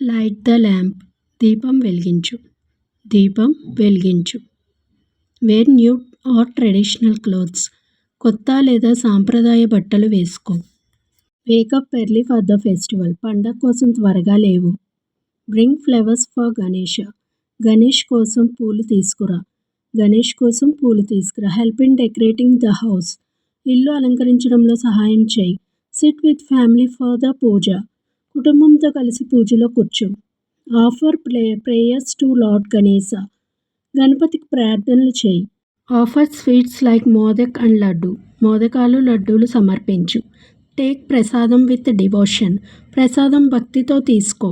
Light the lamp. దీపం వెలిగించు. దీపం వెలిగించు. Wear new or traditional clothes. కొత్త లేదా సాంప్రదాయ బట్టలు వేసుకో. Wake up early for the festival. పండగ కోసం త్వరగా లేవు. Bring flowers for Ganesha. Ganesh కోసం పూలు తీసుకురా. గణేష్ కోసం పూలు తీసుకురా. Help in decorating the house. ఇల్లు అలంకరించడంలో సహాయం చేయి. Sit with family for the puja. కుటుంబంతో కలిసి పూజలో కూర్చో. Offer prayers to lord Ganesha. గణపతికి ప్రార్థనలు చేయి. Offer sweets like modak and laddu. మోదకాలు లడ్డూలు సమర్పించు. Take prasadam with devotion. ప్రసాదం భక్తితో తీసుకో.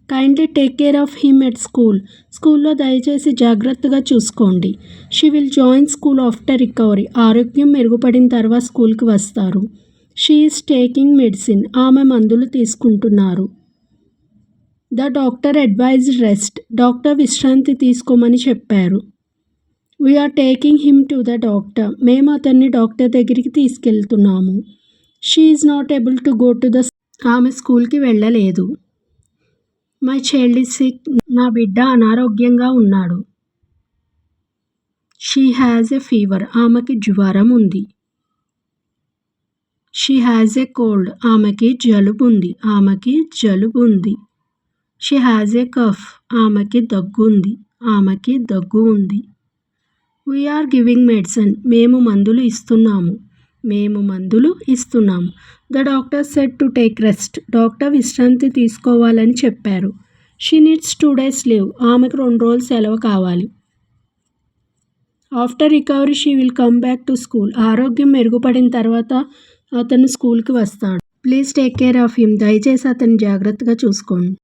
Kindly take care of him at school. స్కూల్లో దయచేసి జాగ్రత్తగా చూసుకోండి. She will join school after recovery. ఆరోగ్యం మెరుగుపడిన తర్వాత స్కూల్కి వస్తారు. She is taking medicine. ఆమె మందులు తీసుకుంటున్నారు. The doctor advised rest. Doctor విశ్రాంతి తీసుకోమని చెప్పారు. We're taking him to the doctor. మేము అతన్ని డాక్టర్ దగ్గరికి తీసుకెళ్తున్నాము. She is not able to go to the. ఆమె స్కూల్కి వెళ్ళలేదు. My child is sick. నా బిడ్డ అనారోగ్యంగా ఉన్నాడు. She has a fever. ఆమెకి జ్వరం ఉంది. She has a cold. ఆమెకి జలుబు ఉంది. ఆమెకి జలుబు ఉంది. She has a cough. ఆమెకి దగ్గు ఉంది. ఆమెకి దగ్గు ఉంది. We're giving medicine. మేము మందులు ఇస్తున్నాము. మేము మందులు ఇస్తున్నాము. The doctor said to take rest. Doctor విశ్రాంతి తీసుకోవాలని చెప్పారు. She needs 2 days leave. ఆమెకు 2 రోజులు సెలవు కావాలి. After recovery she will come back to school. ఆరోగ్యం మెరుగుపడిన తర్వాత అతను స్కూల్కి వస్తాడు. Please take care of him. దయచేసి అతన్ని జాగ్రత్తగా చూసుకోండి.